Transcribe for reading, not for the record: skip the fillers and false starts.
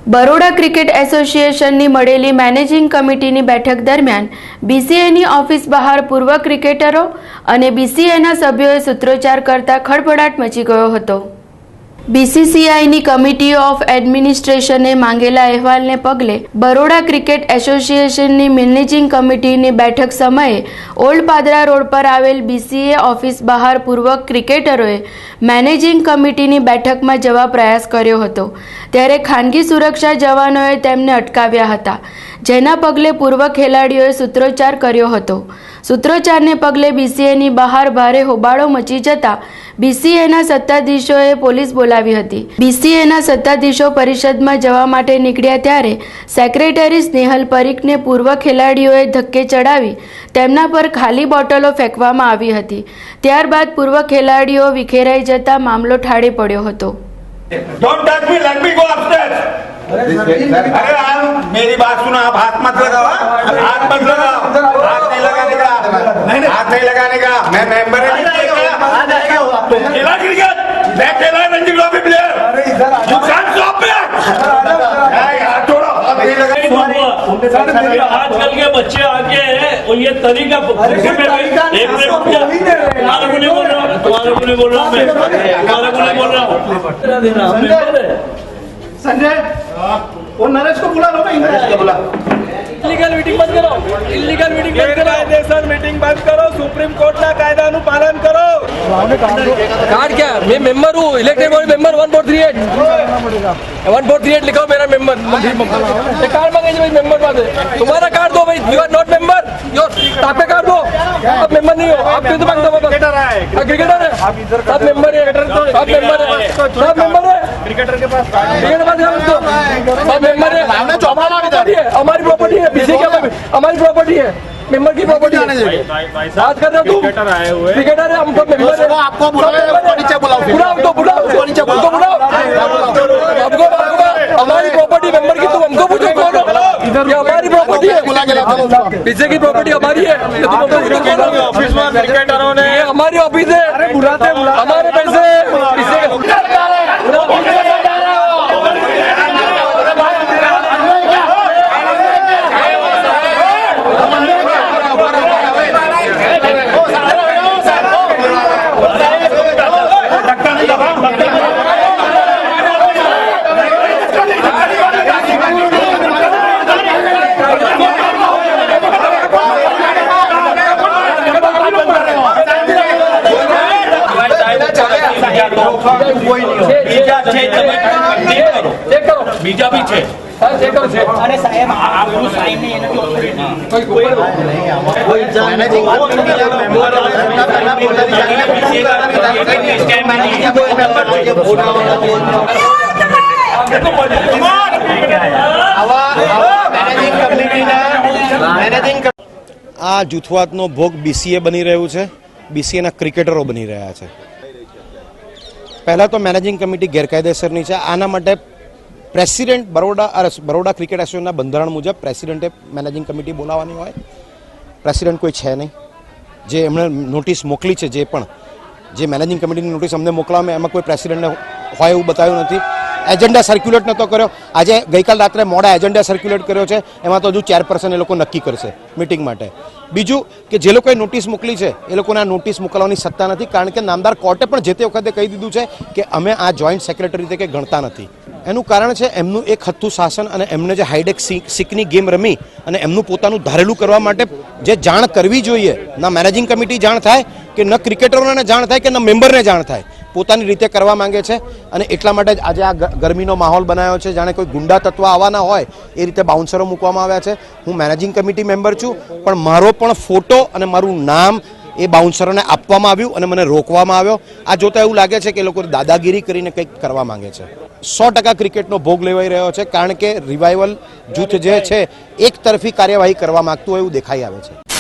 Baroda cricket એસોસિએશનની મળેલી managing કમિટીની બેઠક દરમિયાન બીસીએની ઓફિસ બહાર પૂર્વ ક્રિકેટરો અને બીસીએના સભ્યોએ સૂત્રોચ્ચાર કરતા ખળભળાટ મચી ગયો હતો। બીસીસીઆઈની કમિટી ઓફ એડમિનિસ્ટ્રેશને માંગેલા અહેવાલને પગલે બરોડા ક્રિકેટ એસોસિએશનની મેનેજિંગ કમિટીની બેઠક સમયે ઓલ્ડ પાદરા રોડ પર આવેલ બીસીએ ઓફિસ બહાર પૂર્વ ક્રિકેટરોએ મેનેજિંગ કમિટીની બેઠકમાં જવા પ્રયાસ કર્યો હતો, ત્યારે ખાનગી સુરક્ષા જવાનોએ તેમને અટકાવ્યા હતા, જેના પગલે પૂર્વ ખેલાડીઓએ સૂત્રોચ્ચાર કર્યો હતો। સૂત્રોચ્ચારને પગલે બીસીએની બહાર ભારે હોબાળો મચી જતા બીસીએના સત્તાધીશોએ પોલીસ બોલાવી હતી। બીસીએના સત્તાધીશો પરિષદમાં જવા માટે નીકળ્યા ત્યારે સેક્રેટરી સ્નેહલ પરીખને પૂર્વ ખેલાડીઓએ ધક્કે ચડાવી તેમના પર ખાલી બોટલો ફેંકવામાં આવી હતી। ત્યારબાદ પૂર્વ ખેલાડીઓ વિખેરાઈ જતા મામલો ઠાળે પડ્યો હતો। Don't touch me, let me go upstairs. अरे आप मेरी बात सुनो, आप हाथ मत लगाओ, हाथ मत लगाओ, हाथ नहीं लगाने का, हाथ नहीं लगाने का। मैं मेंबर खेला क्रिकेट, मैं खेला Ranji trophy player. You can't stop me. हाथ छोड़ो, हाथ नहीं लगाने। आजकल के बच्चे आके हैं और ये तरीका तुम्हारे को नहीं बोल रहा, तुम्हारे को नहीं बोल रहा, मैं तुम्हारे को नहीं बोल रहा। संजय वो नरेश को बुला लो ना, नरेश को बुला। इलीगल मीटिंग बंद करो, इलीगल मीटिंग बंद करो, कायदेसर मीटिंग बंद करो, सुप्रीम कोर्ट ना कायदाનું પાલન કરો। कार्ड क्या? मैं मेंबर हूँ, इलेक्टेड बॉडी मेंबर 1438 1438 लिखो मेरा मेंबर। ये कार्ड मांगे भाई मेंबर बात है, तुम्हारा कार्ड दो भाई। You are not member, your आप पे कार्ड दो, आप मेंबर नहीं हो, आप क्यों तो मांगते हो? क्रिकेटर है, आप मेंबर है, आप मेंबर है, आप मेंबर है, क्रिकेटर के पास क्रिकेटर बात है उसको, आप मेंबर है, हमारी प्रॉपर्टी है, बीसी क्या हमारी प्रॉपर्टी है, मेंबर की प्रॉपर्टी है। बात कर रहे हो तुम? क्रिकेटर आए हुए, क्रिकेटर है, हम तो मेंबर है। आपको बुलाओ, बुलाओ, हमारी प्रॉपर्टी मेंबर की, तुम हमको पूछो कौन हो? ये हमारी प्रॉपर्टी है, पीछे की प्रॉपर्टी हमारी है। ऑफिस में क्रिकेटरों ने ये हमारी ऑफिस है, हमारे पैसे બીજા બી છે। અરે સાહેબ આપણું સાઈન નહીં, એનાથી ઓથોરિટી આ જૂથવાદનો ભોગ બીસીએ બની રહ્યું છે, બીસીએના ક્રિકેટરો બની રહ્યા છે। પહેલાં તો મેનેજિંગ કમિટી ગેરકાયદેસરની છે। આના માટે પ્રેસિડેન્ટ બરોડા ક્રિકેટ એસોસિએશનના બંધારણ મુજબ પ્રેસિડેન્ટે મેનેજિંગ કમિટી બોલાવવાની હોય। પ્રેસિડેન્ટ કોઈ છે નહીં, જે એમણે નોટિસ મોકલી છે, જે મેનેજિંગ કમિટીની નોટિસ અમને મોકલાવે એમાં કોઈ પ્રેસિડેન્ટને હોય એવું બતાવ્યું નથી। એજન્ડા સર્ક્યુલેટ નહોતો કર્યો, આજે ગઈકાલ રાત્રે મોડા એજન્ડા સર્ક્યુલેટ કર્યો છે, એમાં તો હજુ ચેરપર્સન એ લોકો નક્કી કરશે મિટિંગ માટે। બીજું કે જે લોકોએ નોટિસ મોકલી છે એ લોકોને આ નોટિસ મોકલવાની સત્તા નથી, કારણ કે નામદાર કોર્ટે પણ જે તે વખતે કહી દીધું છે કે અમે આ જોઈન્ટ સેક્રેટરી તરીકે ગણતા નથી। એનું કારણ છે એમનું એક હથ્થું શાસન અને એમને જે હાઈડેક સિકની ગેમ રમી અને એમનું પોતાનું ધારેલું કરવા માટે જે જાણ કરવી જોઈએ, ના મેનેજિંગ કમિટી જાણ થાય કે ન ક્રિકેટરોને જાણ થાય કે ન મેમ્બરને જાણ થાય, પોતાની રીતે કરવા માંગે છે। અને એટલા માટે જ આજે આ ગરમીનો માહોલ બનાવ્યો છે, જાણે કોઈ ગુંડા તત્વ આવવાના હોય એ રીતે બાઉન્સરો મૂકવામાં આવ્યા છે। હું મેનેજિંગ કમિટી મેમ્બર છું, પણ મારો પણ ફોટો અને મારું નામ એ બાઉન્સરોને આપવામાં આવ્યું અને મને રોકવામાં આવ્યો। આ જોતા એવું લાગે છે કે એ લોકો દાદાગીરી કરીને કંઈક કરવા માંગે છે। 100% ક્રિકેટનો ભોગ લેવાઈ રહ્યો છે, કારણ કે રિવાઇવલ જૂથ જે છે એક તરફી કાર્યવાહી કરવા માંગતું હોય એવું દેખાઈ આવે છે।